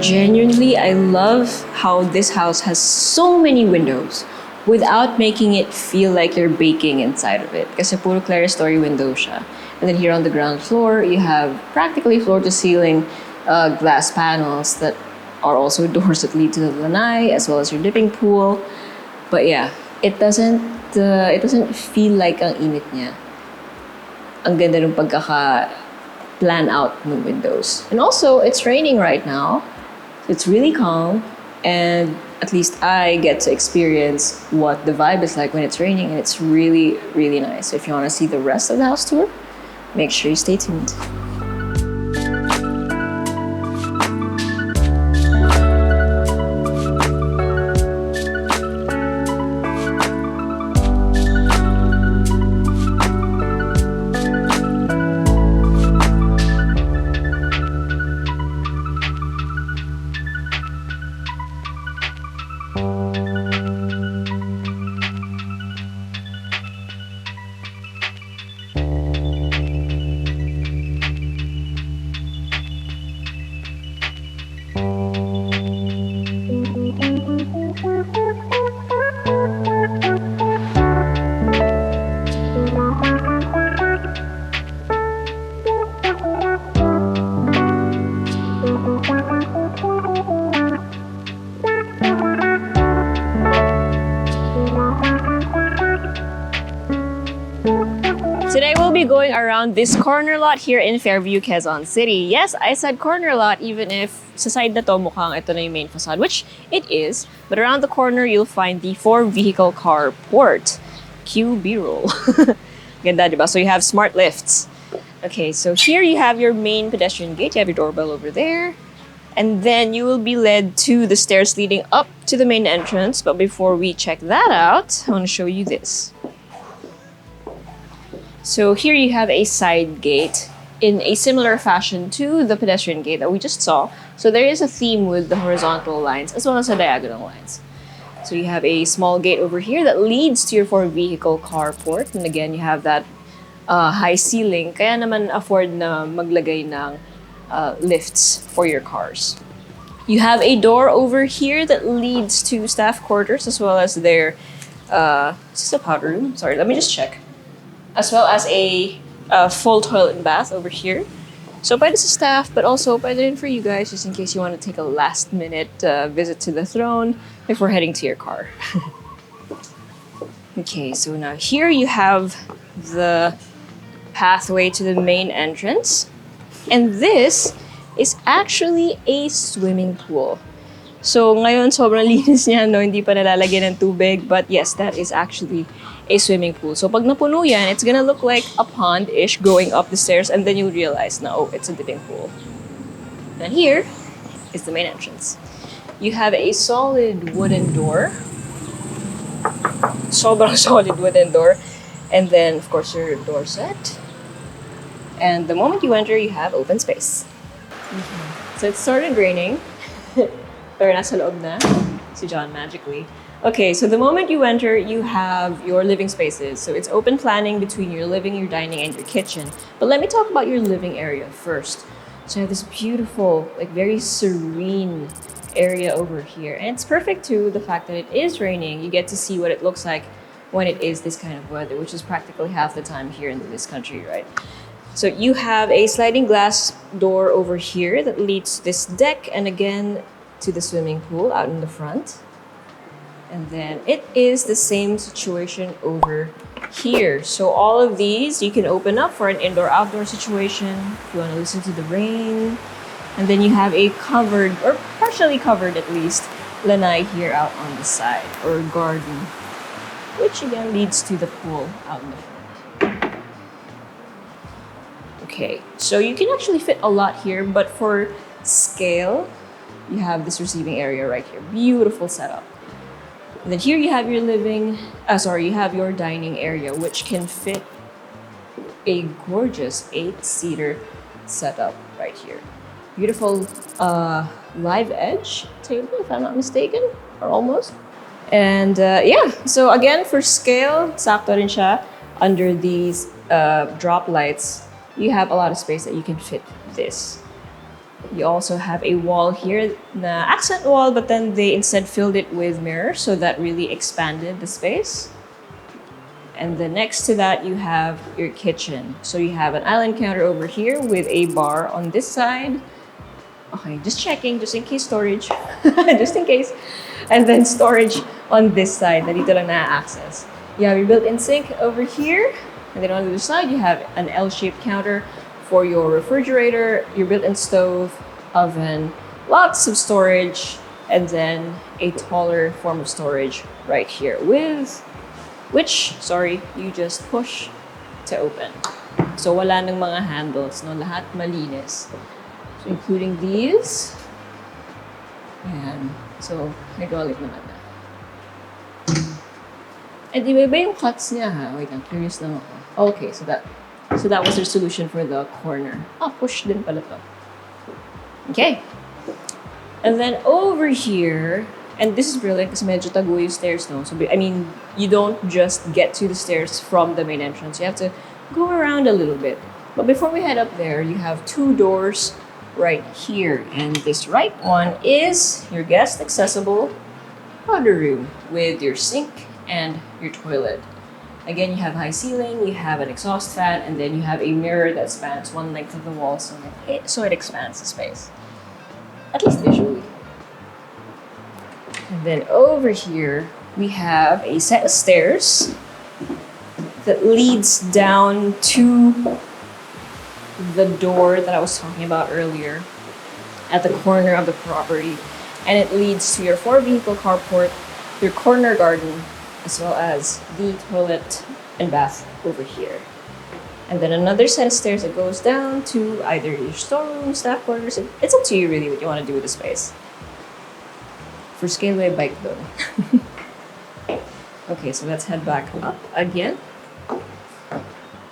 Genuinely, I love how this house has so many windows without making it feel like you're baking inside of it. Kasi puro clerestory window siya. And then here on the ground floor, you have practically floor-to-ceiling glass panels that are also doors that lead to the lanai as well as your dipping pool. But yeah, it doesn't feel like ang init niya. Ang ganda ng pagkaka-plan out ng windows. And also, it's raining right now. It's really calm, and at least I get to experience what the vibe is like when it's raining, and it's really, really nice. So if you want to see the rest of the house tour, make sure you stay tuned. Today we'll be going around this corner lot here in Fairview, Quezon City. Yes, I said corner lot even if sa side na to mukhang ito na yung main facade, which it is. But around the corner, you'll find the 4-vehicle carport. Cue B-roll. Ganda, diba? So you have smart lifts. Okay, so here you have your main pedestrian gate. You have your doorbell over there. And then you will be led to the stairs leading up to the main entrance. But before we check that out, I want to show you this. So here you have a side gate in a similar fashion to the pedestrian gate that we just saw. So there is a theme with the horizontal lines as well as the diagonal lines. So you have a small gate over here that leads to your 4-vehicle carport. And again, you have that high ceiling. Kaya naman afford na maglagay ng lifts for your cars. You have a door over here that leads to staff quarters as well as their is this a powder room? Sorry, let me just check. As well as a full toilet and bath over here. So pwede sa staff, but also pwede rin for you guys just in case you want to take a last-minute visit to the throne before heading to your car. Okay, so now here you have the pathway to the main entrance. And this is actually a swimming pool. So ngayon sobrang linis niya, no? Hindi pa nalalagyan ng tubig. But yes, that is actually a swimming pool. So pag napuno yan, it's gonna look like a pond-ish going up the stairs, and then you'll realize na, oh, it's a dipping pool. And here is the main entrance. You have a solid wooden door. Sobrang solid wooden door. And then, of course, your door set. And the moment you enter, you have open space. So it started raining. Pero nasa loob na si John magically. Okay, so the moment you enter, you have your living spaces. So it's open planning between your living, your dining, and your kitchen. But let me talk about your living area first. So you have this beautiful, like very serene area over here. And it's perfect too, the fact that it is raining. You get to see what it looks like when it is this kind of weather, which is practically half the time here in this country, right? So you have a sliding glass door over here that leads to this deck and again to the swimming pool out in the front. And then it is the same situation over here. So all of these you can open up for an indoor-outdoor situation if you want to listen to the rain. And then you have a covered, or partially covered at least, lanai here out on the side, or garden, which again leads to the pool out in the front. Okay, so you can actually fit a lot here, but for scale, you have this receiving area right here. Beautiful setup. And then here you have your you have your dining area, which can fit a gorgeous 8-seater setup right here. beautiful live edge table, if I'm not mistaken, or almost. And yeah, so again, for scale, sakto rin siya. Under these drop lights, you have a lot of space that you can fit this. You also have a wall here, na accent wall, but then they instead filled it with mirrors, so that really expanded the space. And then next to that, you have your kitchen. So you have an island counter over here with a bar on this side. Okay, just checking, just in case storage. Just in case. And then storage on this side, na dito lang na-access. You have your built-in sink over here. And then on the other side, you have an L-shaped counter for your refrigerator, your built-in stove, oven, lots of storage, and then a taller form of storage right here with which, sorry, you just push to open. So wala nang mga handles, no? Lahat malinis. So including these. Ayan. So, hydraulic naman na. And iba yung cuts niya, ha? Wait lang, curious lang ako. Okay, so that was their solution for the corner. Ah, push din pala to. Okay. And then over here, and this is brilliant kasi medyo tago yung stairs, no? So, I mean, you don't just get to the stairs from the main entrance. You have to go around a little bit. But before we head up there, you have two doors right here. And this right one is your guest accessible powder room with your sink and your toilet. Again, you have high ceiling, you have an exhaust fan, and then you have a mirror that spans one length of the wall, so it expands the space. At least visually. And then over here, we have a set of stairs that leads down to the door that I was talking about earlier at the corner of the property. And it leads to your 4-vehicle carport, your corner garden, as well as the toilet and bath over here. And then another set of stairs that goes down to either your storeroom, staff quarters. It's up to you really what you want to do with the space. For scale, may bike though. Okay, so let's head back up again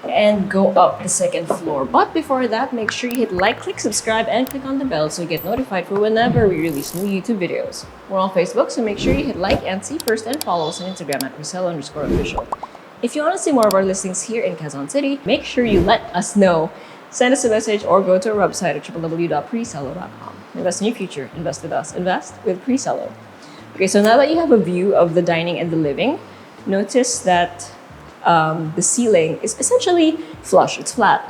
and go up the second floor. But before that, make sure you hit like, click subscribe, and click on the bell so you get notified for whenever we release new YouTube videos. We're on Facebook, so make sure you hit like and see first, and follow us on Instagram at Presello_official. If you want to see more of our listings here in Quezon City, make sure you let us know. Send us a message or go to our website at www.presello.com. Invest in your future. Invest with us. Invest with Presello. Okay, so now that you have a view of the dining and the living, notice that the ceiling is essentially flush. It's flat.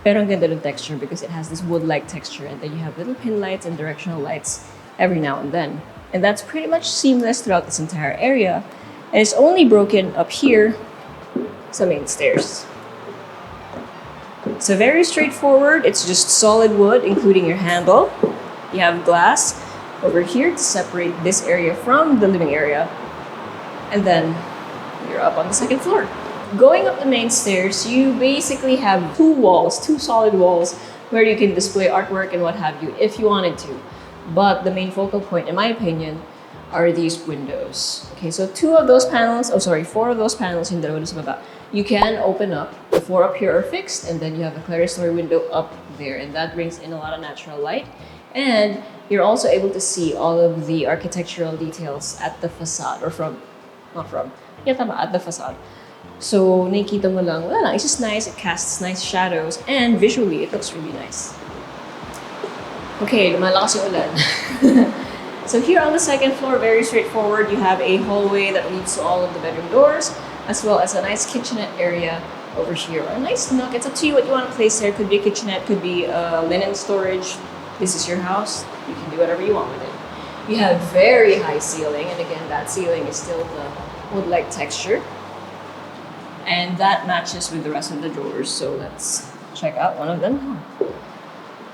Pero ang ganda ng texture because it has this wood-like texture, and then you have little pin lights and directional lights every now and then. And that's pretty much seamless throughout this entire area. And it's only broken up here sa main stairs. So very straightforward. It's just solid wood, including your handle. You have glass over here to separate this area from the living area. And then you're up on the second floor. Going up the main stairs, you basically have two solid walls where you can display artwork and what have you if you wanted to. But the main focal point, in my opinion, are these windows. Okay, so four of those panels in the sa baba, you can open up. The four up here are fixed, and then you have a clerestory window up there, and that brings in a lot of natural light. And you're also able to see all of the architectural details at the facade, or at the facade. So, nakikita mo lang, wala lang, it's just nice, it casts nice shadows, and visually, it looks really nice. Okay, lumalakas yung ulan. So here on the second floor, very straightforward, you have a hallway that leads to all of the bedroom doors, as well as a nice kitchenette area over here. A nice nook. It's up to you what you want to place there. Could be a kitchenette, could be linen storage. This is your house. You can do whatever you want with it. You have very high ceiling, and again, that ceiling is still the wood-like texture. And that matches with the rest of the drawers. So let's check out one of them.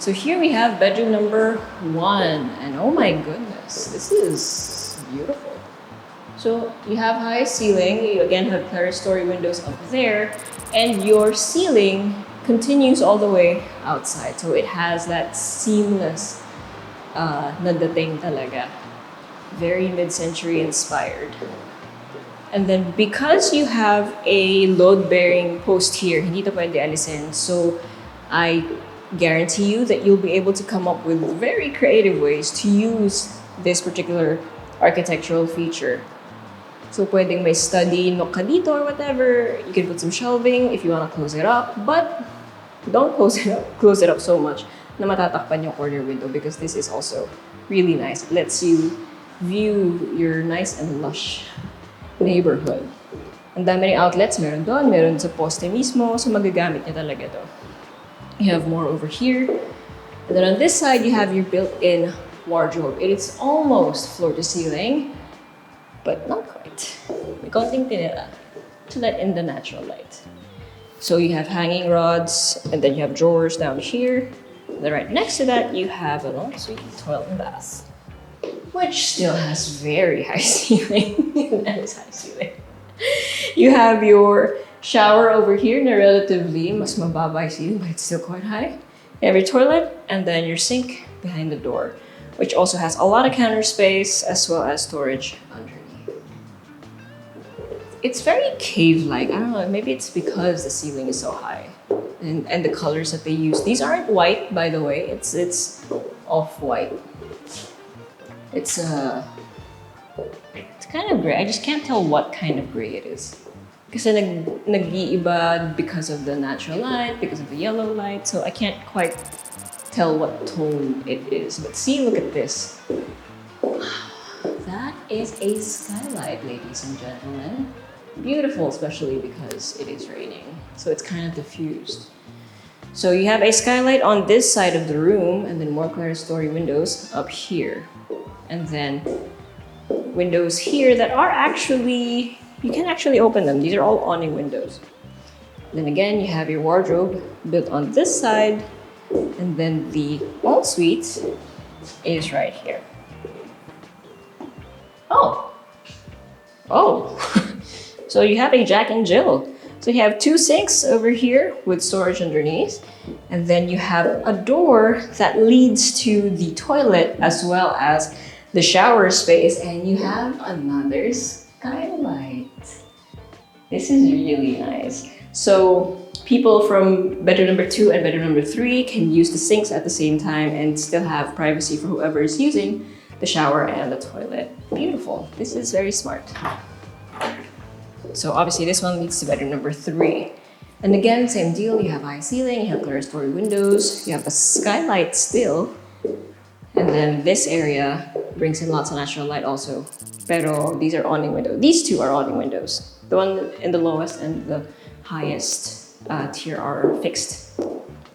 So here we have bedroom number 1, and oh my goodness, this is beautiful. So you have high ceiling, you again have clerestory windows up there, and your ceiling continues all the way outside. So it has that seamless na dating talaga. Very mid-century inspired. And then because you have a load-bearing post here, hindi ito pwede alisin, so I guarantee you that you'll be able to come up with very creative ways to use this particular architectural feature. So pwedeng may study nook ka dito or whatever. You can put some shelving if you want to close it up, but don't close it up so much na matatakpan yung corner window, because this is also really nice. It lets you view your nice and lush neighborhood. Ang dami ring outlets, meron doon, meron sa poste mismo, so magagamit niya talaga to. You have more over here. And then on this side, you have your built-in wardrobe. It is almost floor to ceiling, but not quite. May konting tinira to let in the natural light. So you have hanging rods, and then you have drawers down here. And then right next to that, you have an ensuite toilet and bath, which still has very high ceiling. That is high ceiling. You have your shower over here, na relatively mas mababa yung ceiling, but it's still quite high. You have your toilet, and then your sink behind the door, which also has a lot of counter space as well as storage underneath. It's very cave-like. I don't know, maybe it's because the ceiling is so high. And the colors that they use. These aren't white, by the way. It's off-white. It's kind of gray. I just can't tell what kind of gray it is. Kasi nag-iiba because of the natural light, because of the yellow light. So I can't quite tell what tone it is. But see, look at this. That is a skylight, ladies and gentlemen. Beautiful, especially because it is raining. So it's kind of diffused. So you have a skylight on this side of the room, and then more clerestory windows up here. And then windows here that are actually, you can actually open them. These are all awning windows. Then again, you have your wardrobe built on this side, and then the ensuite is right here. Oh. So you have a Jack and Jill. So you have two sinks over here with storage underneath. And then you have a door that leads to the toilet as well as the shower space. And you have another skylight. This is really nice. So people from bedroom number 2 and bedroom number 3 can use the sinks at the same time and still have privacy for whoever is using the shower and the toilet. Beautiful. This is very smart. So obviously this one leads to bedroom number 3. And again, same deal. You have high ceiling, you have clerestory windows, you have a skylight still. And then this area brings in lots of natural light also. Pero these are awning windows. These two are awning windows. The one in the lowest and the highest tier are fixed.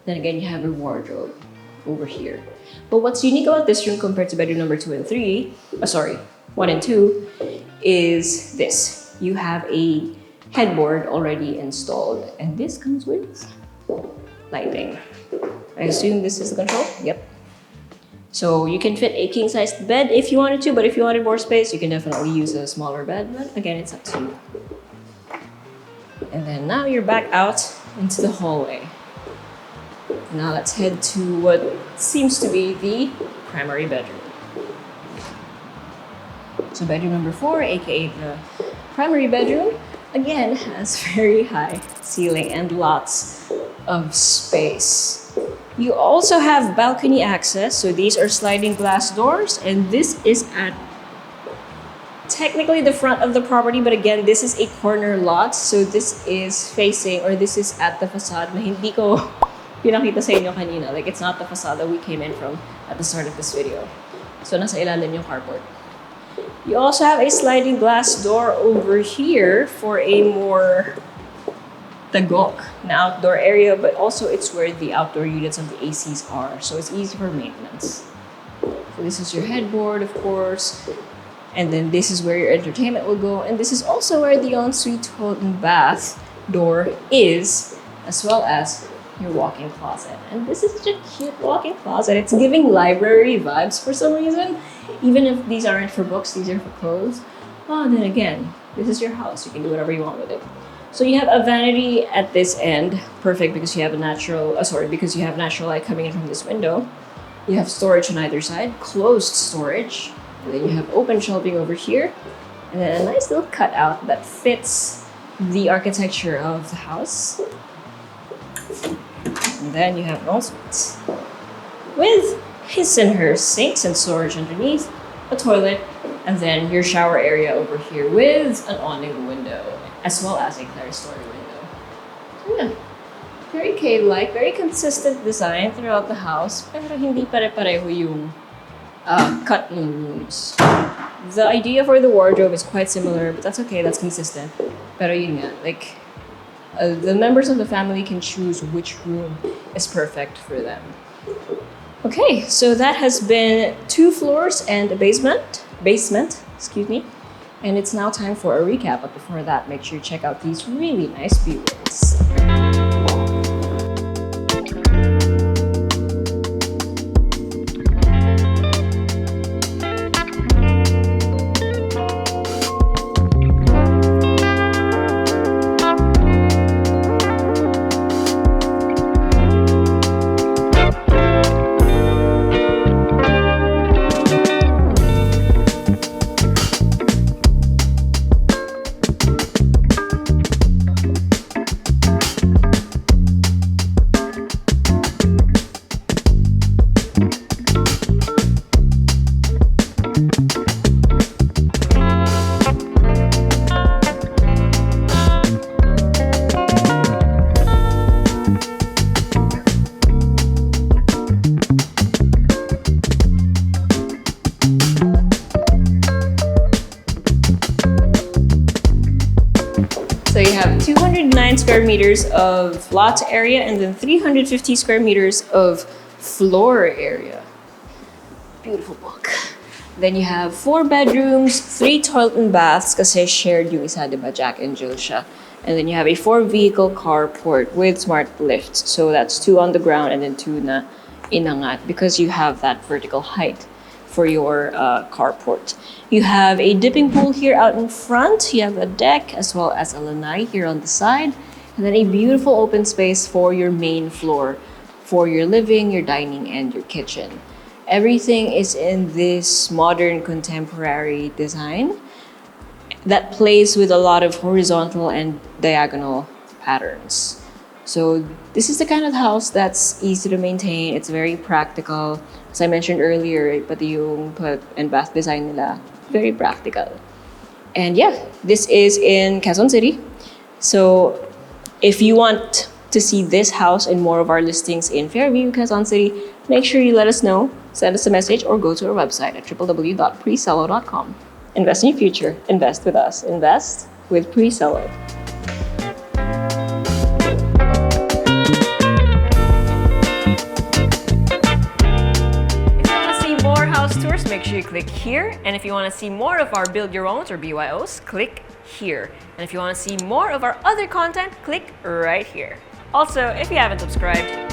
Then again, you have a wardrobe over here. But what's unique about this room compared to bedroom number 2 and 3, 1 and 2, is this. You have a headboard already installed, and this comes with lighting. I assume this is the control? Yep. So you can fit a king-sized bed if you wanted to, but if you wanted more space, you can definitely use a smaller bed, but again, it's up to you. And then now you're back out into the hallway. Now let's head to what seems to be the primary bedroom. So bedroom number 4, aka the primary bedroom, again has very high ceiling and lots of space. You also have balcony access, so these are sliding glass doors, and this is at technically the front of the property, but again, this is a corner lot, so this is facing, or this is at the facade na hindi ko pinakita sa inyo kanina. Like, it's not the facade that we came in from at the start of this video. So nasa ilalim yung carport. You also have a sliding glass door over here for a more tagok na outdoor area, but also it's where the outdoor units of the ACs are, so it's easy for maintenance. So this is your headboard, of course, and then this is where your entertainment will go, and this is also where the ensuite toilet and bath door is, as well as your walk-in closet. And this is such a cute walk-in closet. It's giving library vibes for some reason. Even if these aren't for books, these are for clothes. Oh, then again, this is your house. You can do whatever you want with it. So you have a vanity at this end, perfect because you have because you have natural light coming in from this window. You have storage on either side, closed storage. And then you have open shelving over here. And then a nice little cutout that fits the architecture of the house. And then you have an ensuite with his and her sinks and storage underneath, a toilet, and then your shower area over here with an awning window, as well as a clerestory window. So yeah, very cave-like, very consistent design throughout the house, pero hindi pare-pareho yung cut ng rooms. The idea for the wardrobe is quite similar, but that's okay, that's consistent. Pero yun nga, like, the members of the family can choose which room is perfect for them. Okay, so that has been 2 floors and a basement, excuse me. And it's now time for a recap, but before that, make sure you check out these really nice views. So you have 209 square meters of lot area and then 350 square meters of floor area. Beautiful book. Then you have 4 bedrooms, 3 toilet and baths kasi shared yung isa, diba, Jack and Jill siya. And then you have a 4-vehicle carport with smart lifts. So that's 2 on the ground and then 2 na inangat because you have that vertical height for your carport. You have a dipping pool here out in front. You have a deck as well as a lanai here on the side. And then a beautiful open space for your main floor for your living, your dining, and your kitchen. Everything is in this modern contemporary design that plays with a lot of horizontal and diagonal patterns. So this is the kind of house that's easy to maintain. It's very practical. As I mentioned earlier, pati yung toilet and bath design nila, very practical. And yeah, this is in Quezon City. So if you want to see this house and more of our listings in Fairview, Quezon City, make sure you let us know, send us a message, or go to our website at www.presello.com. Invest in your future. Invest with us. Invest with Presello. Tours, make sure you click here. And if you want to see more of our Build Your Owns or BYOs, click here. And if you want to see more of our other content, click right here. Also, if you haven't subscribed,